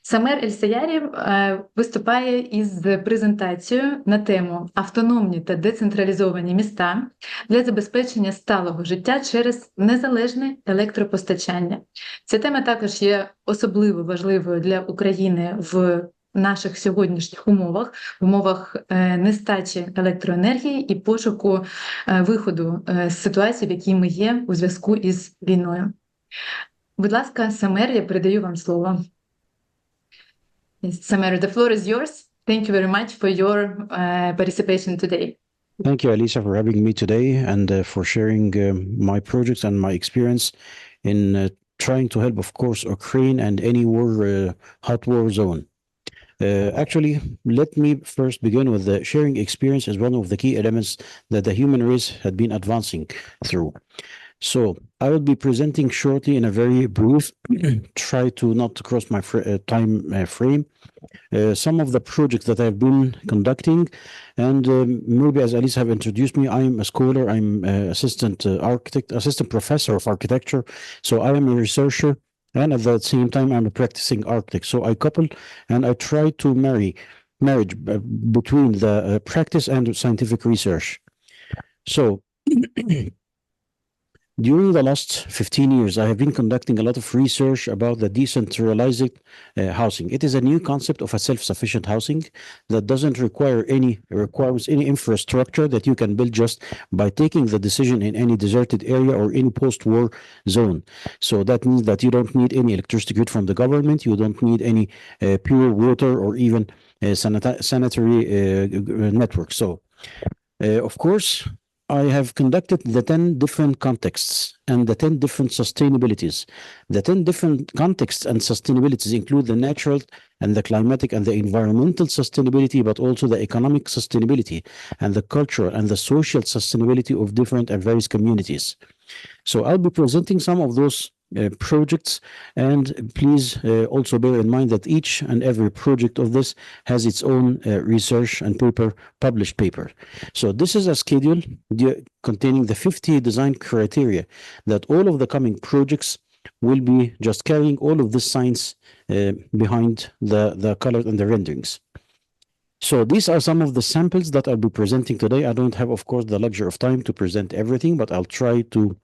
Самер Ель-Саярі виступає із презентацією на тему «Автономні та децентралізовані міста для забезпечення сталого життя через незалежне електропостачання». Ця тема також є особливо важливою для України в наших сьогоднішніх умовах, в умовах нестачі електроенергії і пошуку виходу з ситуації, в якій ми є у зв'язку із війною. Будь ласка, Самер, я передаю вам слово. Samer, the floor is yours. Thank you very much for your participation today. Thank you, Alisa, for having me today and for sharing my projects and my experience in trying to help, of course, Ukraine and any hot war zone. Actually, let me first begin with the sharing experience as one of the key elements that the human race had been advancing through. So I will be presenting shortly in a very brief, try to not cross my time frame, some of the projects that I've been conducting. And maybe as Alisa have introduced me, I'm a scholar, I'm assistant architect, assistant professor of architecture. So I am a researcher, and at the same time, I'm a practicing architect. So I couple and I try to marriage between the practice and scientific research. So during the last 15 years, I have been conducting a lot of research about the decentralized housing. It is a new concept of a self-sufficient housing that doesn't require any infrastructure that you can build just by taking the decision in any deserted area or any post-war zone. So that means that you don't need any electricity grid from the government. You don't need any pure water or even sanitary network. So, of course, I have conducted the 10 different contexts and the 10 different sustainabilities. The 10 different contexts and sustainabilities include the natural and the climatic and the environmental sustainability, but also the economic sustainability and the cultural and the social sustainability of different and various communities. So I'll be presenting some of those projects, and please also bear in mind that each and every project of this has its own research and published paper. So this is a schedule containing the 50 design criteria that all of the coming projects will be just carrying all of this science behind the color and the renderings. So these are some of the samples that I'll be presenting today. I don't have, of course, the luxury of time to present everything, but I'll try to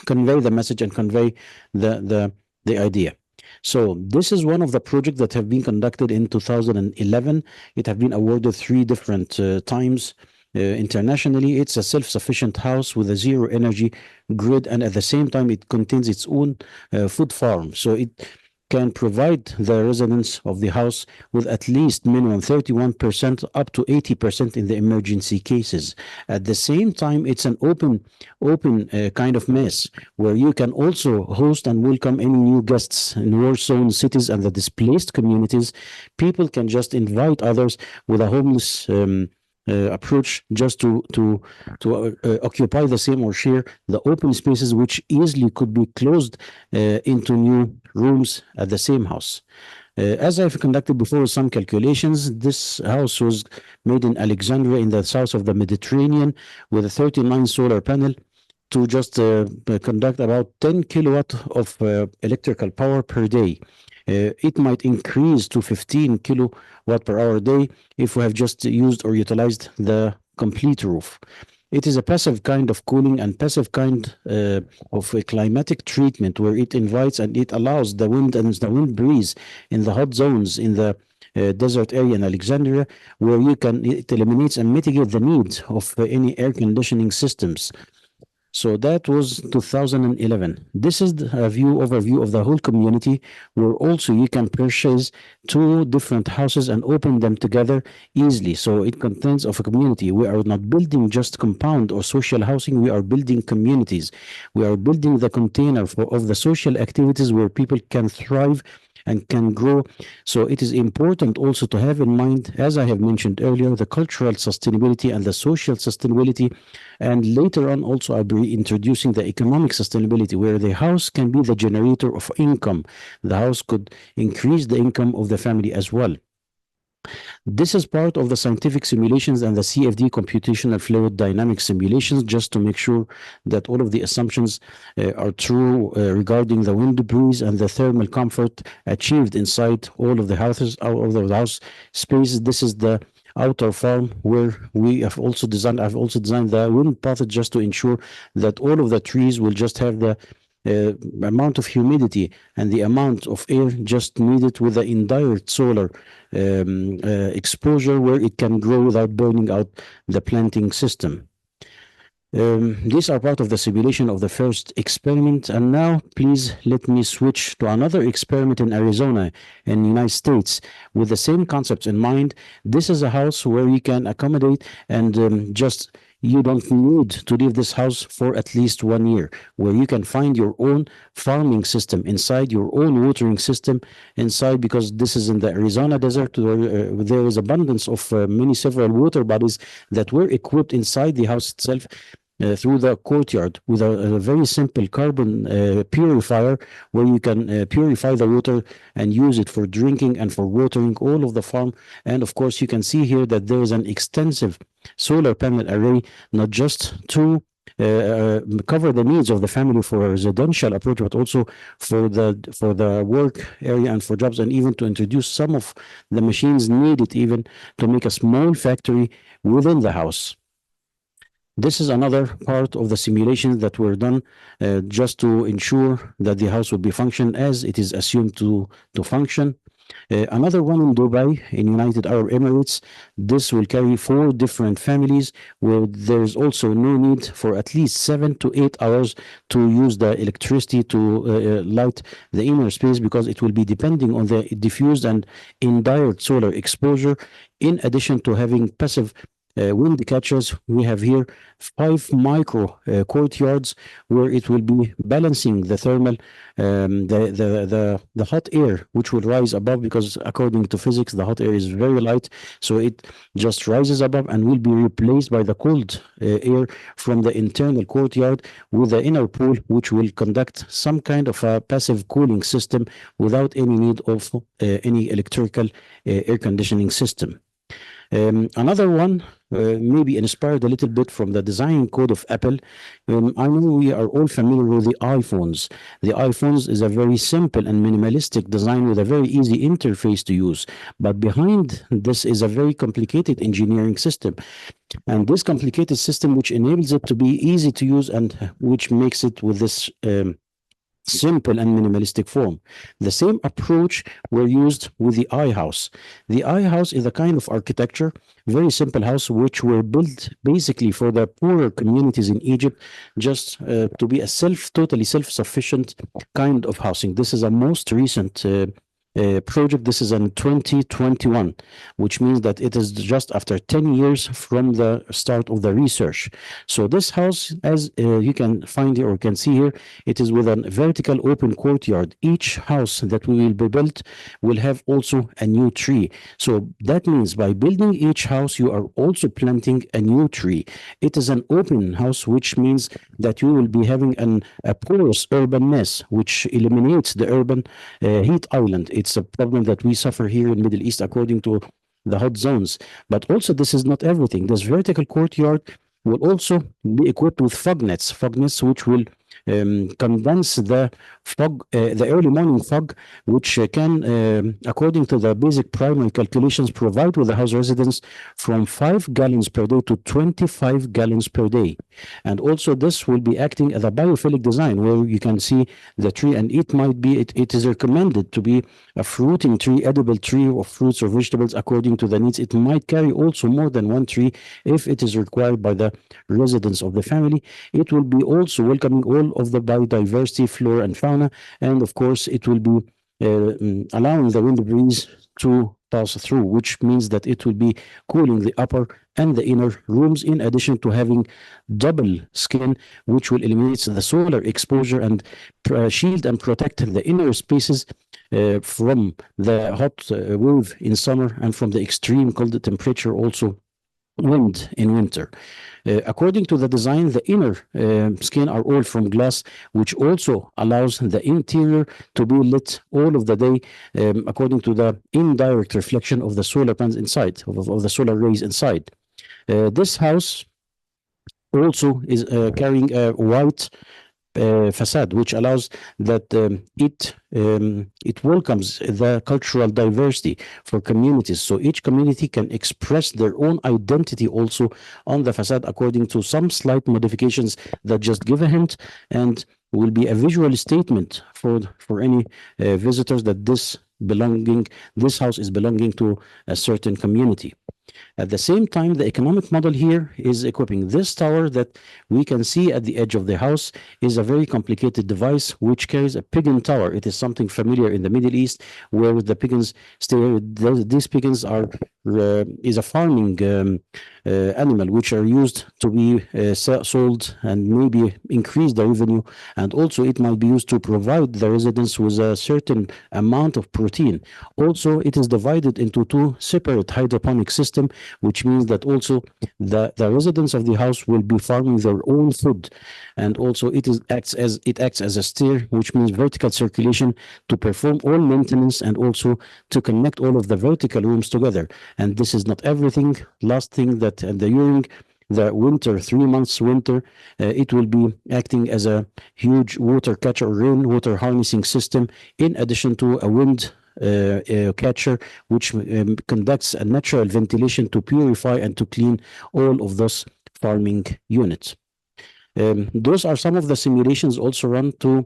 convey the message and convey the idea. So this is one of the projects that have been conducted in 2011. It have been awarded 3 different times internationally. It's a self-sufficient house with a zero energy grid, and at the same time it contains its own food farm. So it can provide the residents of the house with at least minimum 31% up to 80% in the emergency cases. At the same time, it's an open kind of mess where you can also host and welcome any new guests in war-zone cities and the displaced communities. People can just invite others with a homeless approach just to occupy the same or share the open spaces, which easily could be closed into new rooms at the same house. As I've conducted before some calculations, this house was made in Alexandria in the south of the Mediterranean with a 39 solar panel to just conduct about 10 kilowatt of electrical power per day. It might increase to 15 kilowatt per hour a day if we have just used or utilized the complete roof. It is a passive kind of cooling and passive kind of a climatic treatment where it invites and it allows the wind and the wind breeze in the hot zones in the desert area in Alexandria, where it eliminates and mitigates the need of any air conditioning systems. So that was 2011. This is a overview of the whole community, where also you can purchase 2 different houses and open them together easily. So it contains of a community. We are not building just compound or social housing. We are building communities. We are building the container of the social activities where people can thrive and can grow. So it is important also to have in mind, as I have mentioned earlier, the cultural sustainability and the social sustainability. And later on also I'll be introducing the economic sustainability, where the house can be the generator of income. The house could increase the income of the family as well. This is part of the scientific simulations and the CFD computational fluid dynamics simulations, just to make sure that all of the assumptions are true regarding the wind breeze and the thermal comfort achieved inside all of the houses, out of the house spaces. This is the outer farm where I've also designed the wind path just to ensure that all of the trees will just have the amount of humidity and the amount of air just needed with the indirect solar exposure where it can grow without burning out the planting system. These are part of the simulation of the first experiment. And now, please let me switch to another experiment in Arizona in the United States with the same concepts in mind. This is a house where you can accommodate and just you don't need to leave this house for at least 1 year, where you can find your own farming system inside, your own watering system inside, because this is in the Arizona desert where there is abundance of several water bodies that were equipped inside the house itself. Through the courtyard with a very simple carbon purifier where you can purify the water and use it for drinking and for watering all of the farm. And of course, you can see here that there is an extensive solar panel array, not just to cover the needs of the family for a residential approach, but also for the work area and for jobs, and even to introduce some of the machines needed even to make a small factory within the house. This is another part of the simulations that were done just to ensure that the house would be function as it is assumed to function. Another one in Dubai, in United Arab Emirates. This will carry 4 different families where there is also no need for at least 7 to 8 hours to use the electricity to light the inner space, because it will be depending on the diffused and indirect solar exposure. In addition to having passive wind catchers, we have here 5 micro courtyards where it will be balancing the thermal, the hot air, which will rise above, because according to physics, the hot air is very light, so it just rises above and will be replaced by the cold air from the internal courtyard with the inner pool, which will conduct some kind of a passive cooling system without any need of any electrical air conditioning system. Another one, maybe inspired a little bit from the design code of Apple. I know we are all familiar with the iPhones. The iPhones is a very simple and minimalistic design with a very easy interface to use. But behind this is a very complicated engineering system. And this complicated system, which enables it to be easy to use and which makes it with this simple and minimalistic form. The same approach were used with the iHouse. The iHouse is a kind of architecture, very simple house, which were built basically for the poorer communities in Egypt, just to be a totally self-sufficient kind of housing. This is a most recent project. This is in 2021, which means that it is just after 10 years from the start of the research. So this house, as you can find here or can see here, it is with a vertical open courtyard. Each house that will be built will have also a new tree. So that means by building each house, you are also planting a new tree. It is an open house, which means that you will be having a porous urban mess, which eliminates the urban heat island. It's a problem that we suffer here in Middle East according to the hot zones. But also, this is not everything. This vertical courtyard will also be equipped with fog nets, which will condense the fog, the early morning fog, which can, according to the basic primary calculations, provide with the house residents from 5 gallons per day to 25 gallons per day. And also this will be acting as a biophilic design where you can see the tree, and it might be, it is recommended to be a fruiting tree, edible tree of fruits or vegetables according to the needs. It might carry also more than 1 tree if it is required by the residents of the family. It will be also welcoming all of the biodiversity, flora and fauna, and of course it will be allowing the wind breeze to pass through, which means that it will be cooling the upper and the inner rooms, in addition to having double skin, which will eliminate the solar exposure and shield and protect the inner spaces from the hot wave in summer and from the extreme cold temperature also wind in winter. According to the design, the inner skin are all from glass, which also allows the interior to be lit all of the day, according to the indirect reflection of the solar panels inside, of the solar rays inside. This house also is carrying a white facade, which allows that it welcomes the cultural diversity for communities. So each community can express their own identity also on the facade according to some slight modifications that just give a hint and will be a visual statement for any visitors that this house is belonging to a certain community. At the same time, the economic model here is equipping this tower that we can see at the edge of the house is a very complicated device which carries a pigeon tower. It is something familiar in the Middle East where the pigeons stay. These pigeons are is a farming animal which are used to be sold and maybe increase the revenue, and also it might be used to provide the residents with a certain amount of protein. Also, it is divided into two separate hydroponic systems, which means that also the residents of the house will be farming their own food, and also it acts as a steer, which means vertical circulation to perform all maintenance and also to connect all of the vertical rooms together. And this is not everything. Last thing that during the winter, 3 months winter, it will be acting as a huge water catcher, rainwater harnessing system, in addition to a wind catcher, which conducts a natural ventilation to purify and to clean all of those farming units. Those are some of the simulations also run to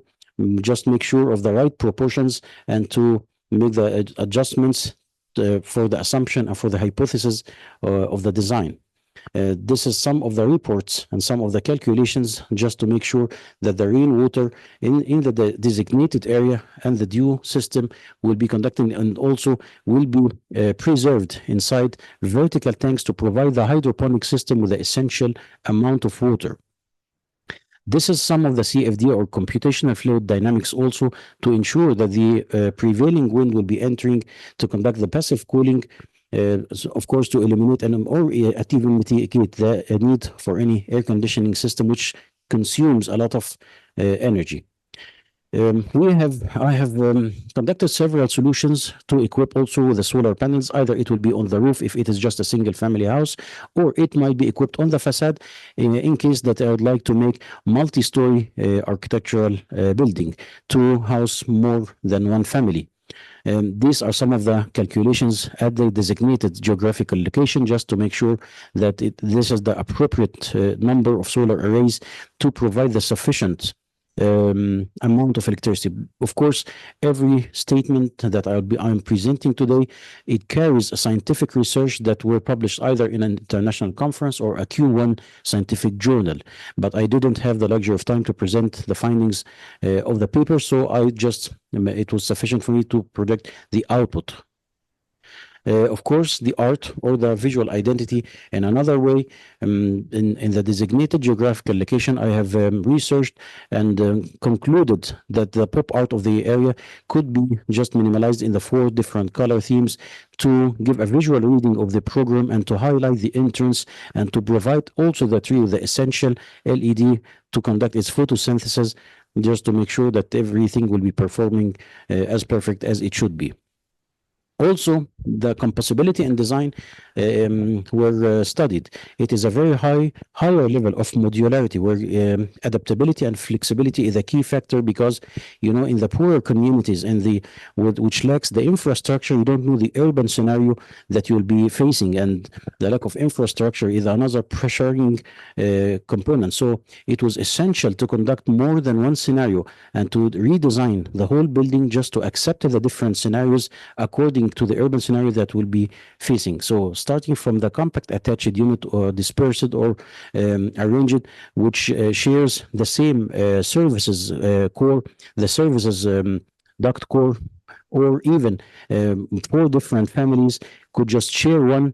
just make sure of the right proportions and to make the adjustments for the assumption and for the hypothesis of the design. This is some of the reports and some of the calculations just to make sure that the rainwater in the designated area and the dew system will be conducting and also will be preserved inside vertical tanks to provide the hydroponic system with the essential amount of water. This is some of the CFD or computational fluid dynamics also to ensure that the prevailing wind will be entering to conduct the passive cooling, of course, to eliminate or even mitigate the need for any air conditioning system, which consumes a lot of energy. I have conducted several solutions to equip also with the solar panels. Either it will be on the roof if it is just a single family house, or it might be equipped on the facade in case that I would like to make multi-story architectural building to house more than one family. These are some of the calculations at the designated geographical location just to make sure that this is the appropriate number of solar arrays to provide the sufficient amount of electricity. Of course, every statement that I'm presenting today, it carries a scientific research that were published either in an international conference or a Q1 scientific journal. But I didn't have the luxury of time to present the findings of the paper, so it was sufficient for me to project the output. Of course, the art or the visual identity in another way. In the designated geographical location, I have researched and concluded that the pop art of the area could be just minimalized in the 4 different color themes to give a visual reading of the program and to highlight the entrance and to provide also the tree with the essential LED to conduct its photosynthesis, just to make sure that everything will be performing as perfect as it should be. Also, the composability and design were studied. It is a very higher level of modularity where adaptability and flexibility is a key factor because, in the poorer communities and which lacks the infrastructure, you don't know the urban scenario that you'll be facing, and the lack of infrastructure is another pressuring component. So it was essential to conduct more than one scenario and to redesign the whole building just to accept the different scenarios according to the urban scenario that will be facing. So starting from the compact attached unit or dispersed or arranged, which shares the same services core, the services duct core, or even 4 different families could just share one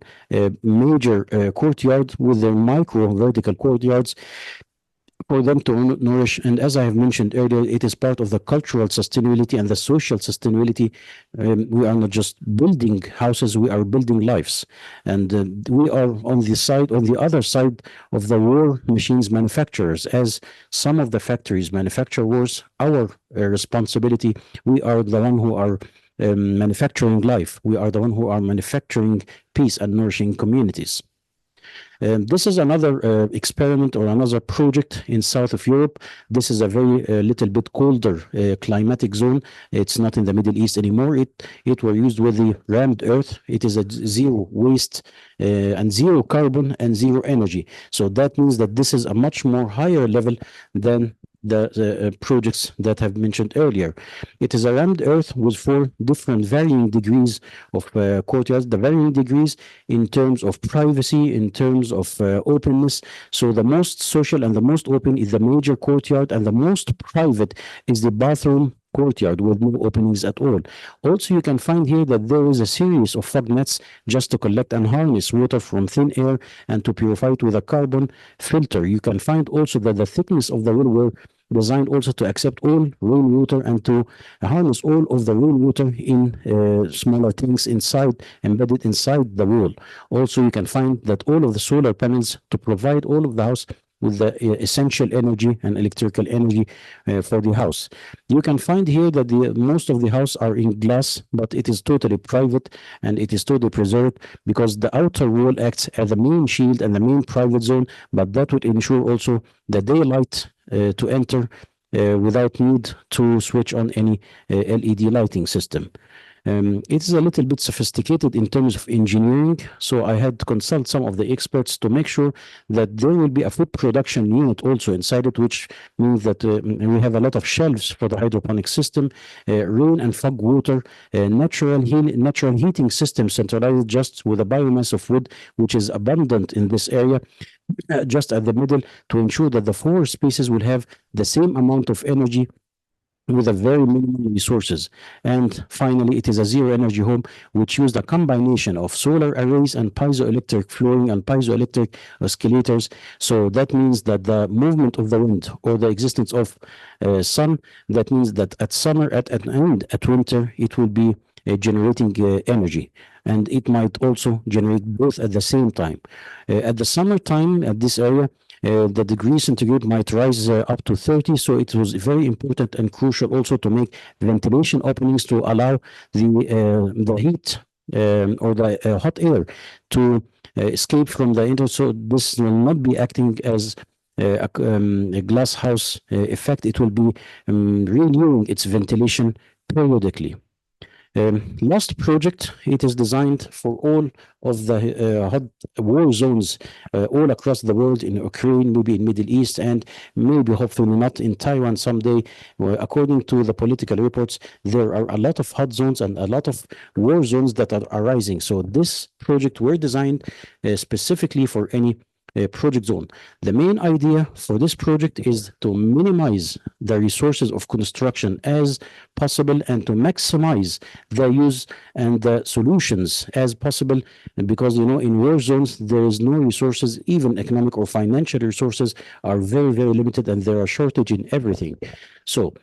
major courtyard with their micro vertical courtyards for them to nourish. And as I have mentioned earlier, it is part of the cultural sustainability and the social sustainability. We are not just building houses, we are building lives. And we are on the other side of the war machines manufacturers. As some of the factories manufacture wars, our responsibility, we are the one who are manufacturing life. We are the one who are manufacturing peace and nourishing communities. This is another experiment or another project in south of Europe. This is a very little bit colder climatic zone. It's not in the Middle East anymore. It were used with the rammed earth. It is a zero waste and zero carbon and zero energy. So that means that this is a much more higher level than the projects that I've mentioned earlier. It is a rammed earth with 4 different varying degrees of courtyards, the varying degrees in terms of privacy, in terms of openness. So the most social and the most open is the major courtyard, and the most private is the bathroom courtyard with no openings at all. Also, you can find here that there is a series of fog nets just to collect and harness water from thin air and to purify it with a carbon filter. You can find also that the thickness of the wall were designed also to accept all rainwater and to harness all of the rainwater in smaller tanks embedded inside the wall. Also, you can find that all of the solar panels to provide all of the house with the essential energy and electrical energy for the house. You can find here that most of the house are in glass, but it is totally private and it is totally preserved because the outer wall acts as the main shield and the main private zone, but that would ensure also the daylight to enter without need to switch on any LED lighting system. It is a little bit sophisticated in terms of engineering, so I had to consult some of the experts to make sure that there will be a food production unit also inside it, which means that we have a lot of shelves for the hydroponic system, rain and fog water, natural heating system centralized just with a biomass of wood, which is abundant in this area, just at the middle, to ensure that the 4 spaces will have the same amount of energy with a very minimal resources. And finally, it is a zero energy home, which used a combination of solar arrays and piezoelectric flooring and piezoelectric escalators. So that means that the movement of the wind or the existence of sun, that means that at summer, at winter, it will be generating energy. And it might also generate both at the same time. At the summertime, at this area, the degree centigrade might rise up to 30. So it was very important and crucial also to make ventilation openings to allow the heat or the hot air to escape from the indoor. So this will not be acting as a glass house effect. It will be renewing its ventilation periodically. Last project, it is designed for all of the hot war zones all across the world, in Ukraine, maybe in Middle East, and maybe hopefully not in Taiwan someday. According to the political reports, there are a lot of hot zones and a lot of war zones that are arising. So this project were designed specifically for any project zone. The main idea for this project is to minimize the resources of construction as possible and to maximize the use and the solutions as possible, because in war zones there is no resources, even economic or financial resources are very, very limited, and there are shortage in everything. So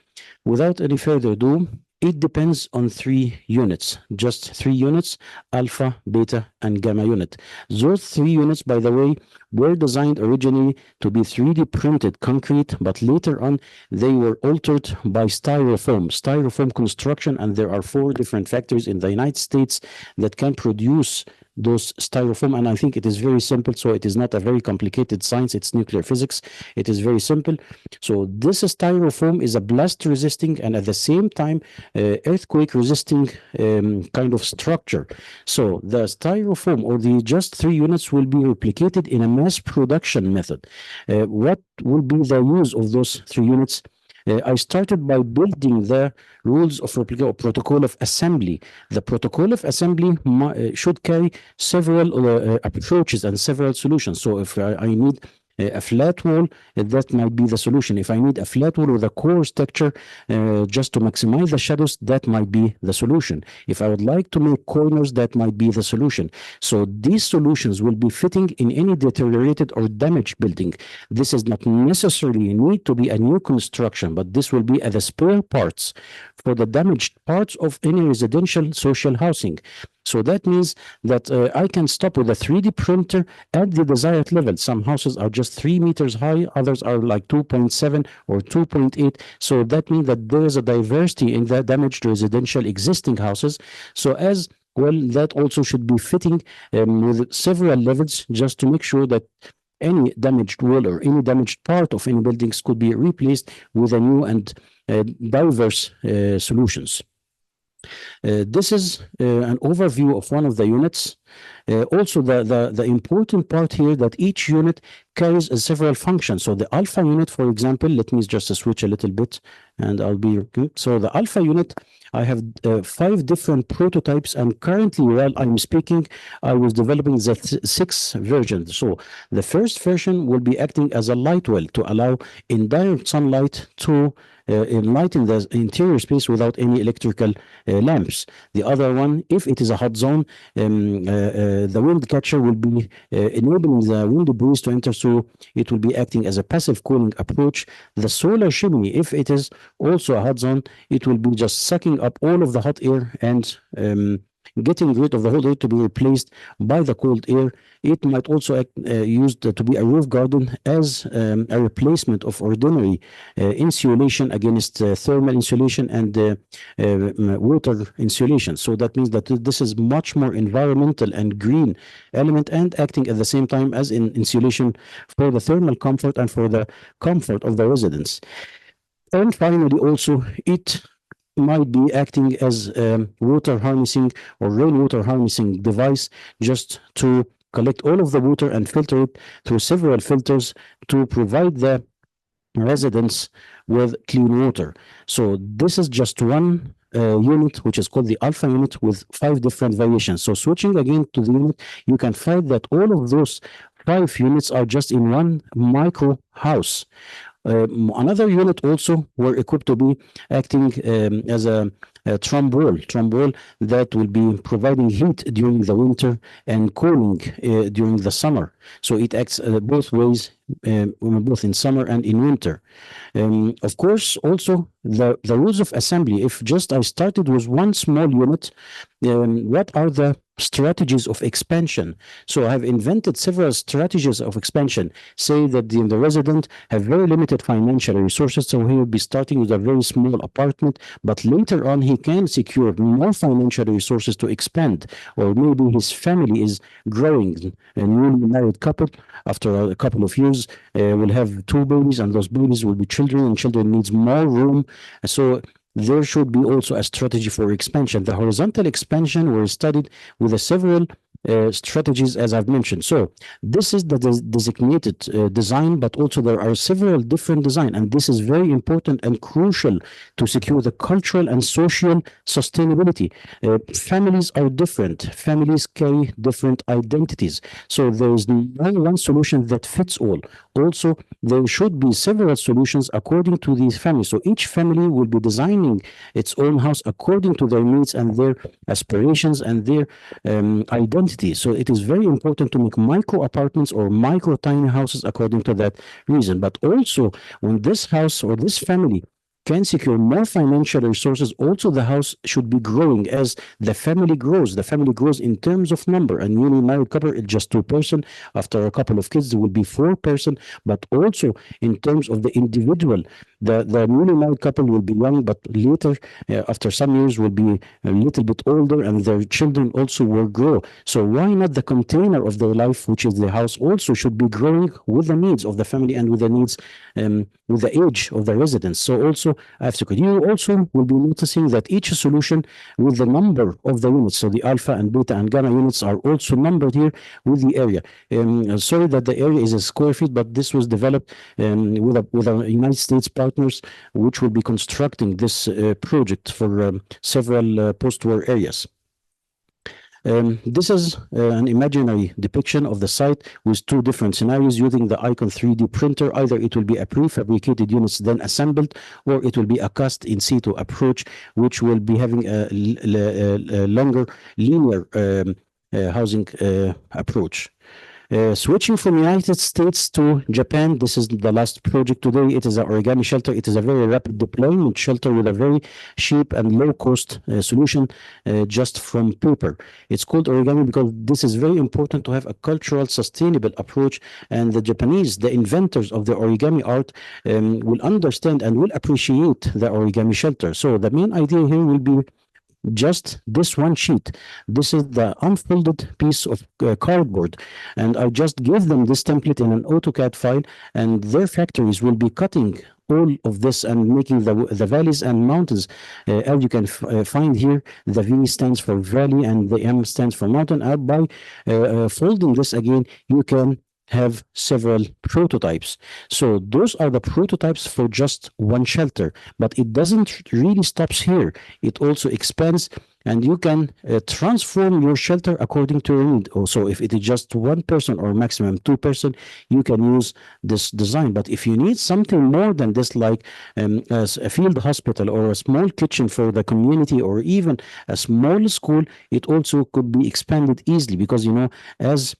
without any further ado, it depends on 3 units, just 3 units, alpha, beta, and gamma unit. Those 3 units, by the way, were designed originally to be 3D printed concrete, but later on they were altered by styrofoam construction, and there are 4 different factories in the United States that can produce those styrofoam, and I think it is very simple. So it is not a very complicated science, it's nuclear physics. It is very simple. So this styrofoam is a blast resisting and at the same time earthquake resisting kind of structure. So the styrofoam or the just 3 units will be replicated in a mass production method. What will be the use of those 3 units? I started by building the rules of replica or protocol of assembly. The protocol of assembly should carry several approaches and several solutions. So if I need a flat wall, that might be the solution. If I need a flat wall with a core structure just to maximize the shadows, that might be the solution. If I would like to make corners, that might be the solution. So these solutions will be fitting in any deteriorated or damaged building. This is not necessarily need to be a new construction, but this will be as the spare parts for the damaged parts of any residential social housing. So that means that I can stop with a 3D printer at the desired level. Some houses are just 3 meters high, others are like 2.7 or 2.8. So that means that there is a diversity in the damaged residential existing houses. So as well, that also should be fitting with several levels just to make sure that any damaged wall or any damaged part of any buildings could be replaced with a new and diverse solutions. This is an overview of one of the units. Also, the important part here that each unit carries several functions. So the alpha unit, for example, let me just switch a little bit and I'll be good. So the alpha unit, I have 5 different prototypes, and currently while I'm speaking, I was developing the 6th version. So the first version will be acting as a light well to allow indirect sunlight to enlighten the interior space without any electrical lamps. The other one, if it is a hot zone, the wind catcher will be enabling the wind breeze to enter, so it will be acting as a passive cooling approach. The solar chimney, if it is also a hot zone, it will be just sucking up all of the hot air and getting rid of the whole air to be replaced by the cold air. It might also act, used to be a roof garden as a replacement of ordinary insulation against thermal insulation and water insulation. So that means that this is much more environmental and green element, and acting at the same time as in insulation for the thermal comfort and for the comfort of the residents. And finally, also, it might be acting as water harnessing or rainwater harnessing device, just to collect all of the water and filter it through several filters to provide the residents with clean water. So this is just one unit, which is called the alpha unit, with 5 different variations. So switching again to the unit, you can find that all of those 5 units are just in one micro house. Another unit also were equipped to be acting as a trombone that will be providing heat during the winter and cooling during the summer. So it acts both ways, both in summer and in winter. Of course, also the rules of assembly. If just I started with one small unit, what are the strategies of expansion? So I have invented several strategies of expansion. Say that the resident have very limited financial resources, so he will be starting with a very small apartment, but later on he can secure more financial resources to expand. Or maybe his family is growing, a newly married couple, after a couple of years will have 2 babies, and those babies will be children, and children needs more room. So there should be also a strategy for expansion. The horizontal expansion were studied with several strategies, as I've mentioned. So this is the designated design, but also there are several different design, and this is very important and crucial to secure the cultural and social sustainability. Families are different. Families carry different identities. So there is no one solution that fits all. Also, there should be several solutions according to these families. So each family will be designing its own house according to their needs and their aspirations and their identity. So it is very important to make micro apartments or micro tiny houses according to that reason. But also, when this house or this family can secure more financial resources, also the house should be growing as the family grows. The family grows in terms of number. A newly married couple is just 2 person. After a couple of kids, there will be 4 person. But also in terms of the individual, the newly married couple will be young, but later, after some years, will be a little bit older, and their children also will grow. So why not the container of their life, which is the house, also should be growing with the needs of the family and with the needs, with the age of the residents. So also, you also will be noticing that each solution with the number of the units, so the alpha and beta and gamma units are also numbered here with the area. Sorry that the area is a square feet, but this was developed with our United States partners, which will be constructing this project for several post-war areas. This is an imaginary depiction of the site with two different scenarios using the Icon 3D printer. Either it will be a prefabricated units then assembled, or it will be a cast in situ approach, which will be having a longer linear housing approach. Switching from United States to Japan, this is the last project today. It is an origami shelter. It is a very rapid deployment shelter with a very cheap and low cost solution just from paper. It's called origami because this is very important to have a cultural, sustainable approach. And the Japanese, the inventors of the origami art, will understand and will appreciate the origami shelter. So the main idea here will be just this one sheet. This is the unfolded piece of cardboard, and I just gave them this template in an AutoCAD file, and their factories will be cutting all of this and making the valleys and mountains. As you can find here, the V stands for valley and the M stands for mountain. By folding this again, you can have several prototypes. So those are the prototypes for just one shelter, but it doesn't really stops here. It also expands, and you can transform your shelter according to your need. Also, if it is just one person or maximum two person, you can use this design. But if you need something more than this, like as a field hospital or a small kitchen for the community or even a small school, it also could be expanded easily because, you know, as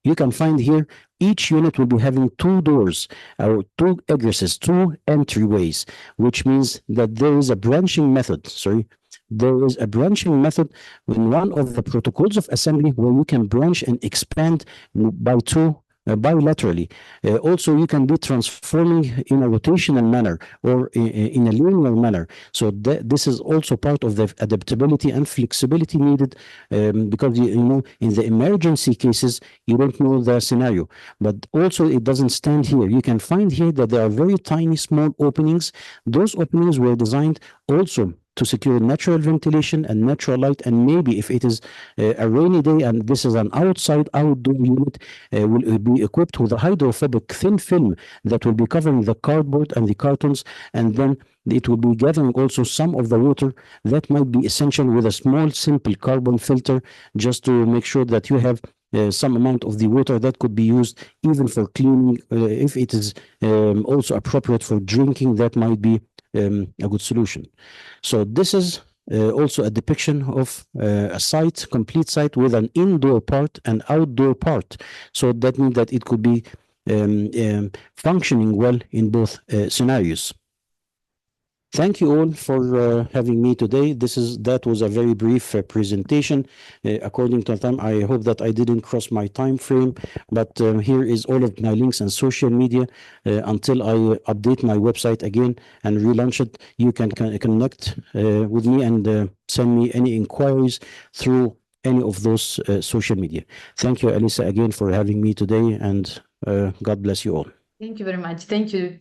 you can find here, each unit will be having two doors or two egresses, two entryways, which means that there is a branching method. There is a branching method in one of the protocols of assembly where you can branch and expand by two bilaterally. Also, you can be transforming in a rotational manner or in a linear manner. So this is also part of the adaptability and flexibility needed because, you know, in the emergency cases, you don't know the scenario. But also, it doesn't stand here. You can find here that there are very tiny, small openings. Those openings were designed also to secure natural ventilation and natural light. And maybe if it is a rainy day and this is an outdoor unit, will be equipped with a hydrophobic thin film that will be covering the cardboard and the cartons, and then it will be gathering also some of the water that might be essential with a small simple carbon filter, just to make sure that you have some amount of the water that could be used even for cleaning. If it is also appropriate for drinking, that might be a good solution. So this is also a depiction of a site, complete site with an indoor part and outdoor part. So that means that it could be functioning well in both scenarios. Thank you all for having me today. That was a very brief presentation according to time. I hope that I didn't cross my time frame, but here is all of my links and social media. Until I update my website again and relaunch it, you can connect with me and send me any inquiries through any of those social media. Thank you, Elisa, again for having me today, and God bless you all. Thank you very much. Thank you.